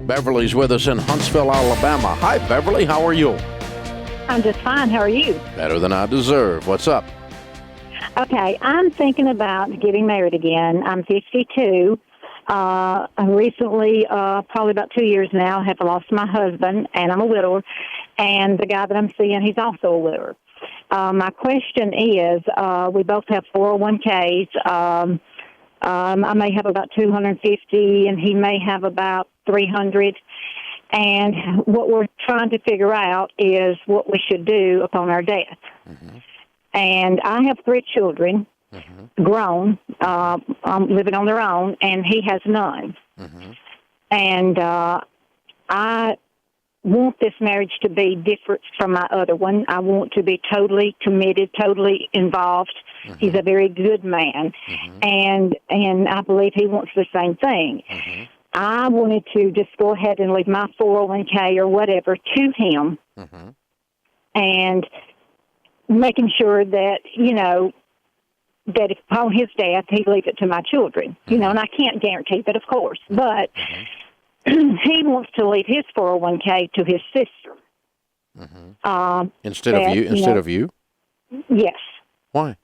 Beverly's with us in Huntsville, Alabama. Hi, Beverly. How are you? I'm just fine. How are you? Better than I deserve. What's up? Okay, I'm thinking about getting married again. I'm 52. I recently, probably about 2 years now, have lost my husband, and I'm a widower. And the guy that I'm seeing, he's also a widower. My question is, we both have 401ks. I may have about 250, and he may have about 300. And what we're trying to figure out is what we should do upon our death. Mm-hmm. And I have 3 children, grown, living on their own, and he has none. Mm-hmm. And I want this marriage to be different from my other one. I want to be totally committed, totally involved. Mm-hmm. He's a very good man, and I believe he wants the same thing. Mm-hmm. I wanted to just go ahead and leave my 401k or whatever to him, and making sure that, that if upon his death, he'd leave it to my children. And I can't guarantee that, of course, but he wants to leave his 401k to his sister. Instead of you? Yes. Why?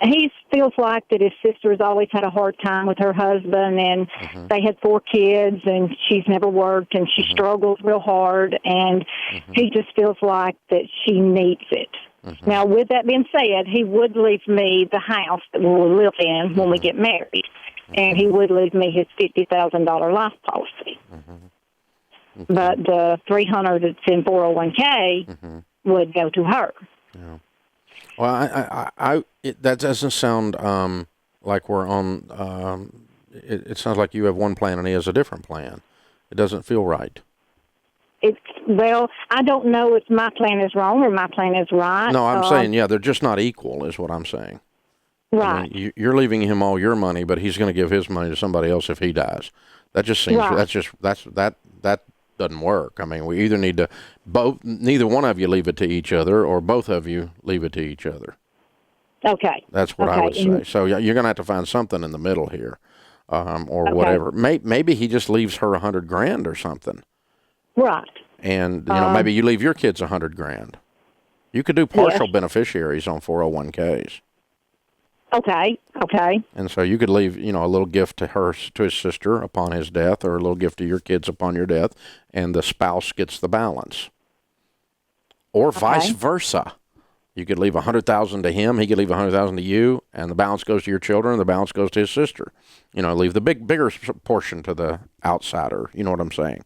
He feels like that his sister has always had a hard time with her husband, and they had 4 kids, and she's never worked, and she struggles real hard, and he just feels like that she needs it. Now, with that being said, he would leave me the house that we'll live in when we get married, and he would leave me his $50,000 life policy. But the $300 that's in 401k would go to her. Yeah. Well, that doesn't sound like we're on. It sounds like you have one plan and he has a different plan. It doesn't feel right. Well, I don't know if my plan is wrong or my plan is right. No, I'm saying, they're just not equal, is what I'm saying. Right. I mean, you're leaving him all your money, but he's going to give his money to somebody else if he dies. That just seems that doesn't work. I mean, we either need to neither one of you leave it to each other, or both of you leave it to each other. Okay. That's what I would say. So you're going to have to find something in the middle here, or whatever. Maybe he just leaves her $100,000 or something. Right. And maybe you leave your kids $100,000. You could do partial beneficiaries on 401ks. Okay. And so you could leave, a little gift to his sister upon his death, or a little gift to your kids upon your death, and the spouse gets the balance. Or vice versa. You could leave $100,000 to him, he could leave $100,000 to you, and the balance goes to your children, and the balance goes to his sister. Leave the bigger portion to the outsider. You know what I'm saying?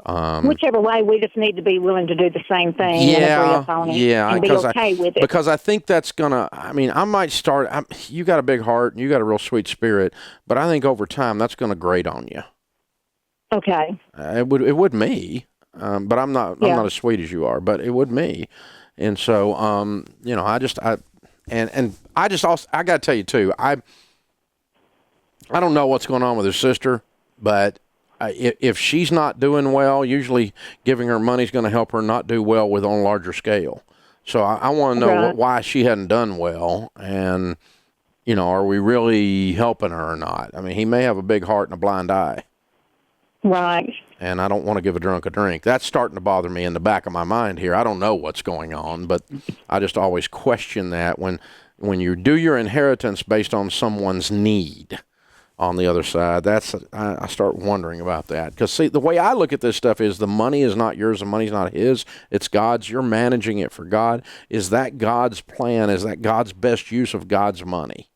Whichever way, we just need to be willing to do the same thing and agree upon it and be okay with it. Because I think that's going to, I might start, you got a big heart and you got a real sweet spirit, but I think over time that's going to grate on you. Okay. It would me, but I'm not as sweet as you are, but it would me. And so, I got to tell you too, I don't know what's going on with his sister, but if she's not doing well, usually giving her money is going to help her not do well on a larger scale. So I want to know why she hadn't done well, and, are we really helping her or not? I mean, he may have a big heart and a blind eye. Right. And I don't want to give a drunk a drink. That's starting to bother me in the back of my mind here. I don't know what's going on, but I just always question that when you do your inheritance based on someone's need. On the other side, I start wondering about that. Because, see, the way I look at this stuff is the money is not yours, the money's not his, it's God's. You're managing it for God. Is that God's plan? Is that God's best use of God's money?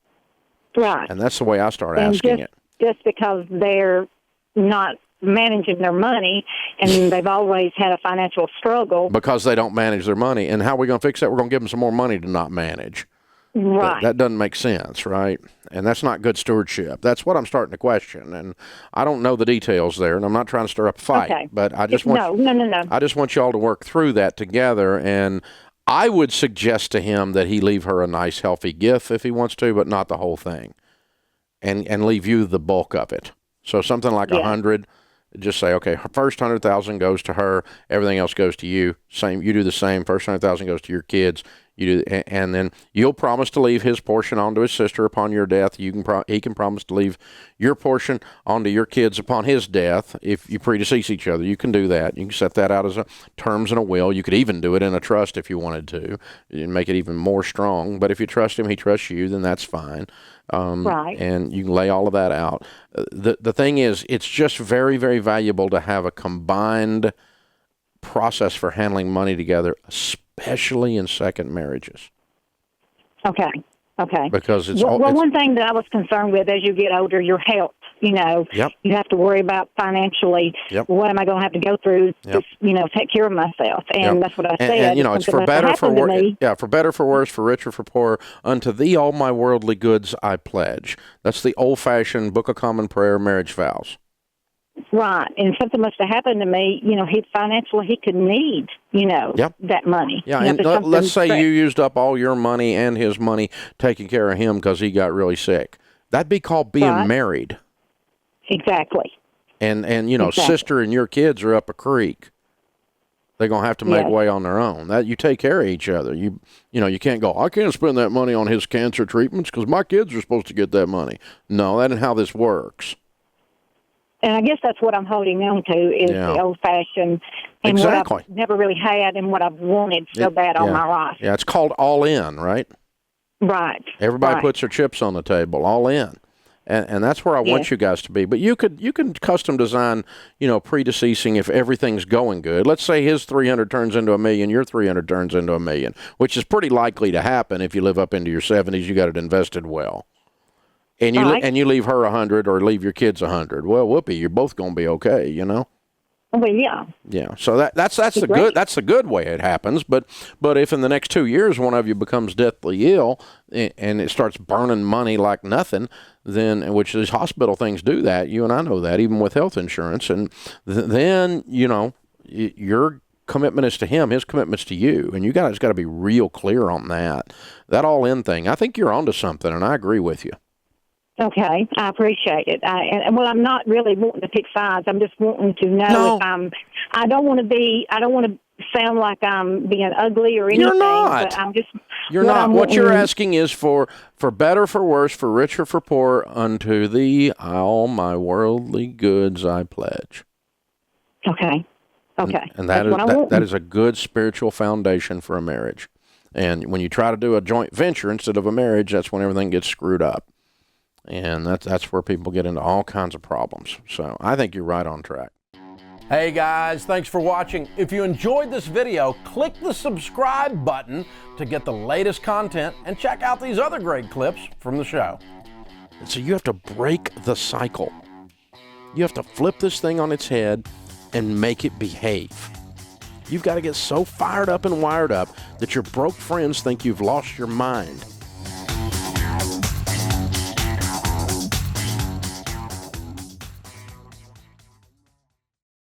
Right. And that's the way I start asking it. Just because they're not managing their money and they've always had a financial struggle. Because they don't manage their money. And how are we going to fix that? We're going to give them some more money to not manage. Right. That doesn't make sense, right? And that's not good stewardship. That's what I'm starting to question. And I don't know the details there, and I'm not trying to stir up a fight. But I just want I just want y'all to work through that together. And I would suggest to him that he leave her a nice, healthy gift if he wants to, but not the whole thing. And leave you the bulk of it. So something like $100, Just say, okay, her first 100,000 goes to her, everything else goes to you. Same, you do the same. First 100,000 goes to your kids. You do, and then you'll promise to leave his portion onto his sister upon your death. He can promise to leave your portion onto your kids upon his death. If you predecease each other, you can do that. You can set that out as a terms in a will. You could even do it in a trust if you wanted to, and make it even more strong. But if you trust him, he trusts you, then that's fine. Right. And you can lay all of that out. The thing is, it's just very, very valuable to have a combined process for handling money together, especially in second marriages. Okay. Because it's one thing that I was concerned with as you get older, your health. You know, Yep. You have to worry about financially. Yep. What am I going to have to go through Yep. to, take care of myself? And Yep. that's what I said. And you know, it's for better, for worse. Yeah, for better, for worse, for richer, for poorer. Unto thee all my worldly goods I pledge. That's the old-fashioned Book of Common Prayer marriage vows. Right. And something must have happened to me, he could need, Yep. that money. Yeah, and let's say you used up all your money and his money taking care of him because he got really sick. That'd be called being married. Exactly. And sister and your kids are up a creek. They're going to have to make way on their own. That you take care of each other. You can't go, I can't spend that money on his cancer treatments because my kids are supposed to get that money. No, that isn't how this works. And I guess that's what I'm holding on to is the old-fashioned and exactly. what I've never really had and what I've wanted so bad all my life. Yeah, it's called all in, right? Right. Everybody puts their chips on the table, all in. And that's where I want you guys to be. But you can custom design, predeceasing if everything's going good. Let's say his 300 turns into $1 million, your 300 turns into $1 million, which is pretty likely to happen if you live up into your 70s. You got it invested well. And you leave her 100 or leave your kids 100. Well, whoopee, you're both going to be okay, Well, yeah. Yeah. So that's the good way it happens. But if in the next 2 years one of you becomes deathly ill and it starts burning money like nothing, then which these hospital things do that. You and I know that even with health insurance, and then your commitment is to him, his commitment's to you, and you guys got to be real clear on that. That all in thing. I think you're onto something, and I agree with you. Okay, I appreciate it. I'm not really wanting to pick sides. I'm just wanting to know if I don't want to sound like I'm being ugly or anything. You're not. But I'm just. You're not. What you're asking is for better, for worse, for richer, for poor. Unto thee all my worldly goods I pledge. Okay. And that is a good spiritual foundation for a marriage. And when you try to do a joint venture instead of a marriage, that's when everything gets screwed up. And that's where people get into all kinds of problems. So I think you're right on track. Hey guys, thanks for watching. If you enjoyed this video, click the subscribe button to get the latest content and check out these other great clips from the show. So you have to break the cycle. You have to flip this thing on its head and make it behave. You've got to get so fired up and wired up that your broke friends think you've lost your mind.